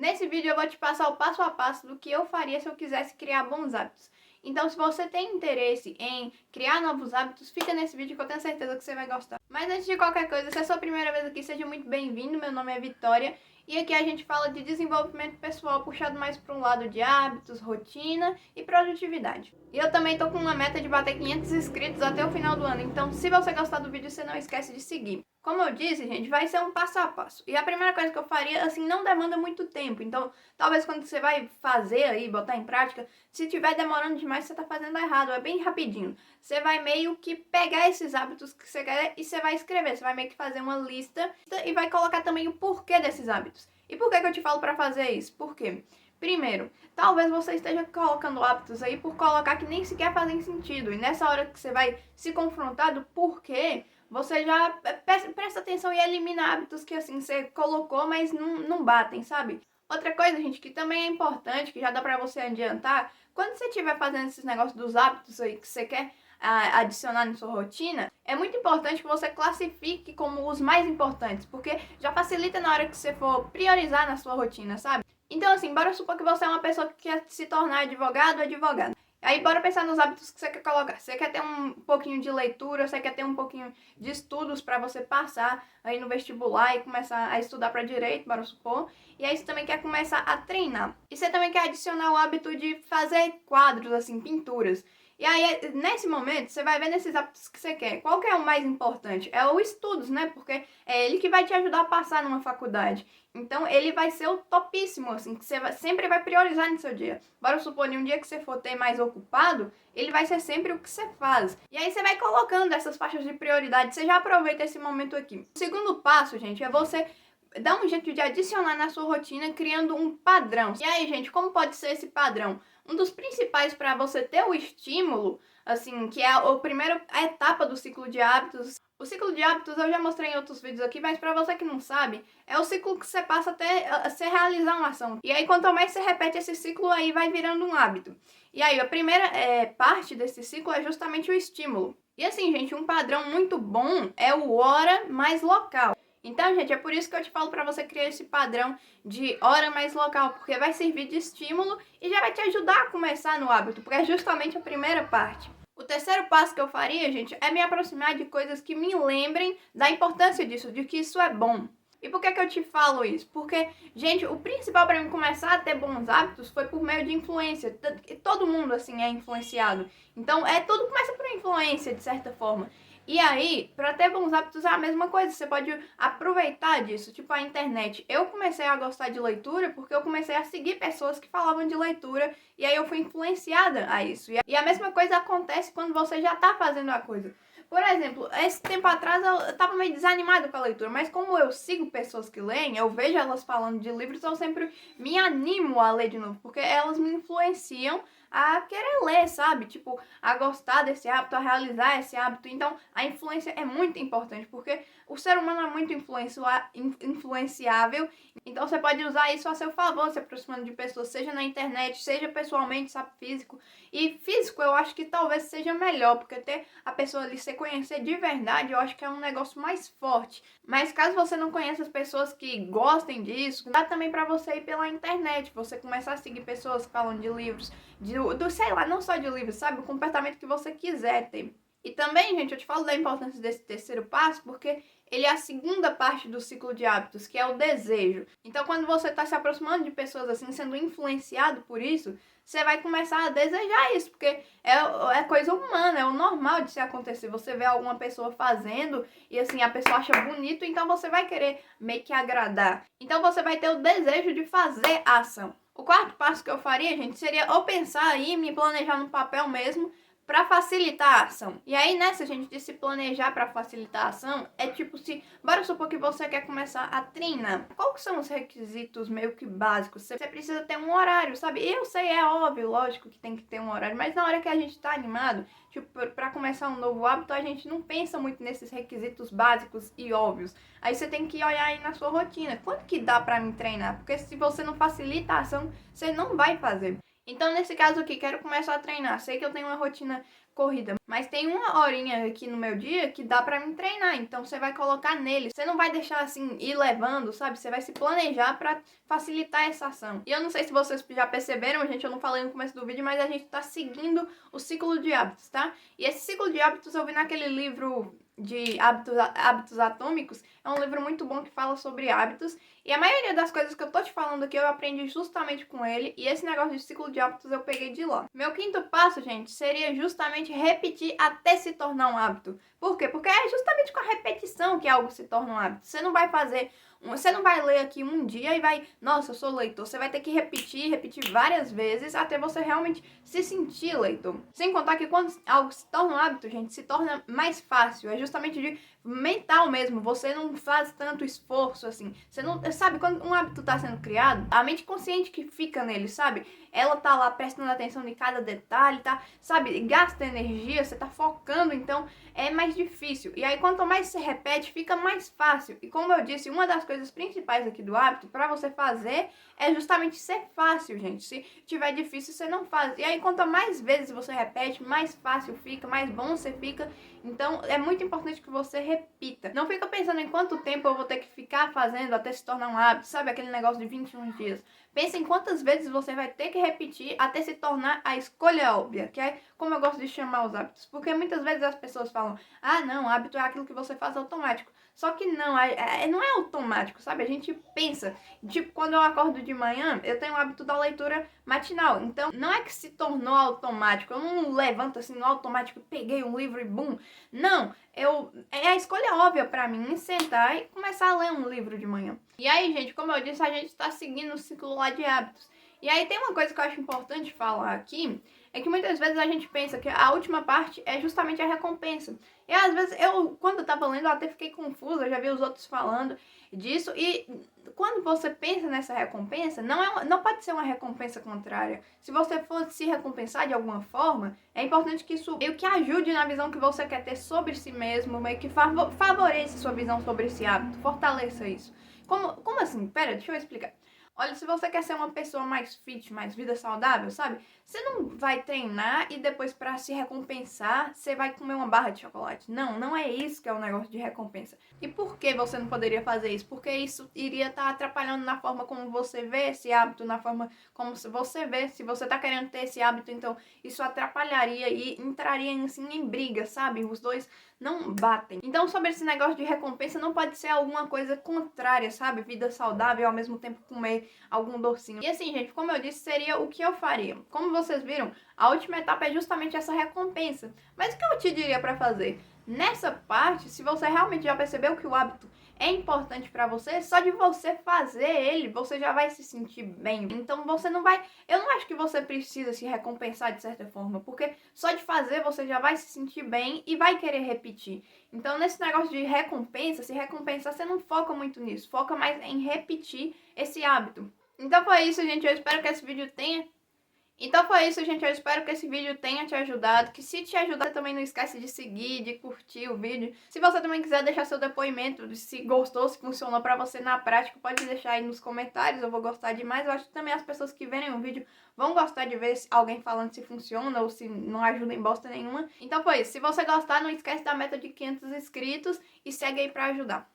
Nesse vídeo eu vou te passar o passo a passo do que eu faria se eu quisesse criar bons hábitos. Então, se você tem interesse em criar novos hábitos, fica nesse vídeo que eu tenho certeza que você vai gostar. Mas antes de qualquer coisa, se é a sua primeira vez aqui, seja muito bem-vindo. Meu nome é Vitória e aqui a gente fala de desenvolvimento pessoal puxado mais para um lado de hábitos, rotina e produtividade. E eu também tô com uma meta de bater 500 inscritos até o final do ano, então se você gostar do vídeo, você não esquece de seguir. Como eu disse, gente, vai ser um passo a passo. E a primeira coisa que eu faria, assim, não demanda muito tempo. Então, talvez quando você vai fazer aí, botar em prática, se tiver demorando demais, você tá fazendo errado. É bem rapidinho. Você vai meio que pegar esses hábitos que você quer e você vai escrever. Você vai meio que fazer uma lista e vai colocar também o porquê desses hábitos. E por que eu te falo pra fazer isso? Por quê? Primeiro, talvez você esteja colocando hábitos aí por colocar que nem sequer fazem sentido. E nessa hora que você vai se confrontar do porquê, você já presta atenção e elimina hábitos que assim você colocou, mas não batem, sabe? Outra coisa, gente, que também é importante, que já dá pra você adiantar, quando você estiver fazendo esses negócios dos hábitos aí que você quer adicionar na sua rotina, é muito importante que você classifique como os mais importantes, porque já facilita na hora que você for priorizar na sua rotina, sabe? Então, assim, bora supor que você é uma pessoa que quer se tornar advogado ou advogada. Aí bora pensar nos hábitos que você quer colocar. Você quer ter um pouquinho de leitura, você quer ter um pouquinho de estudos para você passar aí no vestibular e começar a estudar para direito, bora supor. E aí você também quer começar a treinar. E você também quer adicionar o hábito de fazer quadros, assim, pinturas. E aí, nesse momento, você vai ver nesses hábitos que você quer. Qual que é o mais importante? É o estudos, né? Porque é ele que vai te ajudar a passar numa faculdade. Então, ele vai ser o topíssimo, assim, que você sempre vai priorizar no seu dia. Bora supor, um dia que você for ter mais ocupado, ele vai ser sempre o que você faz. E aí, você vai colocando essas faixas de prioridade. Você já aproveita esse momento aqui. O segundo passo, gente, é você dar um jeito de adicionar na sua rotina, criando um padrão. E aí, gente, como pode ser esse padrão? Um dos principais para você ter o estímulo, assim, que é a primeira etapa do ciclo de hábitos. O ciclo de hábitos eu já mostrei em outros vídeos aqui, mas para você que não sabe, é o ciclo que você passa até você realizar uma ação. E aí, quanto mais você repete esse ciclo, aí vai virando um hábito. E aí, a primeira parte desse ciclo é justamente o estímulo. E assim, gente, um padrão muito bom é o hora mais local. Então, gente, é por isso que eu te falo para você criar esse padrão de hora mais local, porque vai servir de estímulo e já vai te ajudar a começar no hábito, porque é justamente a primeira parte. O terceiro passo que eu faria, gente, é me aproximar de coisas que me lembrem da importância disso, de que isso é bom. E por que eu te falo isso? Porque, gente, o principal para mim começar a ter bons hábitos foi por meio de influência. Todo mundo, assim, é influenciado. Então, tudo começa por influência, de certa forma. E aí, para ter bons hábitos é a mesma coisa, você pode aproveitar disso, tipo a internet. Eu comecei a gostar de leitura porque eu comecei a seguir pessoas que falavam de leitura e aí eu fui influenciada a isso. E a mesma coisa acontece quando você já tá fazendo a coisa. Por exemplo, esse tempo atrás eu tava meio desanimada com a leitura, mas como eu sigo pessoas que leem, eu vejo elas falando de livros, eu sempre me animo a ler de novo, porque elas me influenciam a querer ler, sabe? Tipo, a gostar desse hábito, a realizar esse hábito. Então, a influência é muito importante, porque o ser humano é muito influenciável. Então, você pode usar isso a seu favor, se aproximando de pessoas, seja na internet, seja pessoalmente, sabe? Físico. E físico eu acho que talvez seja melhor, porque ter a pessoa ali se conhecer de verdade, eu acho que é um negócio mais forte. Mas caso você não conheça as pessoas que gostem disso, dá também pra você ir pela internet, você começar a seguir pessoas que falam de livros, sei lá, não só de livros, sabe? O comportamento que você quiser ter. E também, gente, eu te falo da importância desse terceiro passo, porque ele é a segunda parte do ciclo de hábitos, que é o desejo. Então, quando você está se aproximando de pessoas assim, sendo influenciado por isso, você vai começar a desejar isso, porque é coisa humana, é o normal de se acontecer. Você vê alguma pessoa fazendo e assim, a pessoa acha bonito, então você vai querer meio que agradar. Então, você vai ter o desejo de fazer a ação. O quarto passo que eu faria, gente, seria ou pensar aí, me planejar no papel mesmo, para facilitar a ação. E aí nessa, gente, de se planejar para facilitar a ação, é tipo se, bora supor que você quer começar a treinar. Quais são os requisitos meio que básicos? Você precisa ter um horário, sabe? Eu sei, é óbvio, lógico que tem que ter um horário, mas na hora que a gente tá animado, tipo, para começar um novo hábito, a gente não pensa muito nesses requisitos básicos e óbvios. Aí você tem que olhar aí na sua rotina, quanto que dá para me treinar? Porque se você não facilita a ação, você não vai fazer. Então, nesse caso aqui, quero começar a treinar. Sei que eu tenho uma rotina corrida, mas tem uma horinha aqui no meu dia que dá pra me treinar. Então, você vai colocar nele. Você não vai deixar assim ir levando, sabe? Você vai se planejar pra facilitar essa ação. E eu não sei se vocês já perceberam, gente, eu não falei no começo do vídeo, mas a gente tá seguindo o ciclo de hábitos, tá? E esse ciclo de hábitos eu vi naquele livro de hábitos atômicos. É um livro muito bom que fala sobre hábitos. E a maioria das coisas que eu tô te falando aqui eu aprendi justamente com ele. E esse negócio de ciclo de hábitos eu peguei de lá. Meu quinto passo, gente, seria justamente repetir até se tornar um hábito. Por quê? Porque é justamente com a repetição que algo se torna um hábito. Você não vai fazer... Você não vai ler aqui um dia e vai... Nossa, eu sou leitor. Você vai ter que repetir várias vezes até você realmente se sentir leitor. Sem contar que quando algo se torna um hábito, gente, se torna mais fácil. É justamente de mental mesmo. Você não faz tanto esforço assim. Você não... Sabe, quando um hábito tá sendo criado, a mente consciente que fica nele, sabe? Ela tá lá prestando atenção em cada detalhe, tá? Sabe? Gasta energia, você tá focando, então é mais difícil. E aí, quanto mais você repete, fica mais fácil. E como eu disse, uma das coisas principais aqui do hábito, pra você fazer, é justamente ser fácil, gente. Se tiver difícil, você não faz. E aí, quanto mais vezes você repete, mais fácil fica, mais bom você fica. Então, é muito importante que você repita. Não fica pensando em quanto tempo eu vou ter que ficar fazendo até se tornar um hábito, sabe? Aquele negócio de 21 dias. Pensa em quantas vezes você vai ter que repetir até se tornar a escolha óbvia, que é como eu gosto de chamar os hábitos. Porque muitas vezes as pessoas falam, ah, não, hábito é aquilo que você faz automático. Só que não, não é automático, sabe? A gente pensa, tipo, quando eu acordo de manhã, eu tenho o hábito da leitura matinal. Então, não é que se tornou automático. Eu não levanto assim no automático, peguei um livro e bum. Não, é a escolha óbvia pra mim sentar e começar a ler um livro de manhã. E aí, gente, como eu disse, a gente tá seguindo o ciclo lá de hábitos. E aí tem uma coisa que eu acho importante falar aqui, é que muitas vezes a gente pensa que a última parte é justamente a recompensa. E às vezes quando eu tava lendo, eu até fiquei confusa, eu já vi os outros falando disso. E quando você pensa nessa recompensa, não pode ser uma recompensa contrária. Se você for se recompensar de alguma forma, é importante que isso meio que ajude na visão que você quer ter sobre si mesmo, meio que favoreça sua visão sobre esse hábito, fortaleça isso. Como assim? Pera, deixa eu explicar. Olha, se você quer ser uma pessoa mais fit, mais vida saudável, sabe? Você não vai treinar e depois pra se recompensar, você vai comer uma barra de chocolate. Não, não é isso que é o negócio de recompensa. E por que você não poderia fazer isso? Porque isso iria estar atrapalhando na forma como você vê esse hábito, na forma como você vê. Se você tá querendo ter esse hábito, então isso atrapalharia e entraria assim em briga, sabe? Os dois não batem. Então, sobre esse negócio de recompensa, não pode ser alguma coisa contrária, sabe? Vida saudável e ao mesmo tempo comer algum docinho. E assim, gente, como eu disse, seria o que eu faria. Como vocês viram, a última etapa é justamente essa recompensa. Mas o que eu te diria pra fazer? Nessa parte, se você realmente já percebeu que o hábito é importante pra você, só de você fazer ele, você já vai se sentir bem. Então você não vai... Eu não acho que você precisa se recompensar de certa forma, porque só de fazer você já vai se sentir bem e vai querer repetir. Então nesse negócio de recompensa, se recompensar, você não foca muito nisso, foca mais em repetir esse hábito. Então foi isso, gente. Eu espero que esse vídeo tenha te ajudado, que se te ajudar também não esquece de seguir, de curtir o vídeo. Se você também quiser deixar seu depoimento, se gostou, se funcionou pra você na prática, pode deixar aí nos comentários, eu vou gostar demais. Eu acho que também as pessoas que verem o vídeo vão gostar de ver alguém falando se funciona ou se não ajuda em bosta nenhuma. Então foi isso, se você gostar, não esquece da meta de 500 inscritos e segue aí pra ajudar.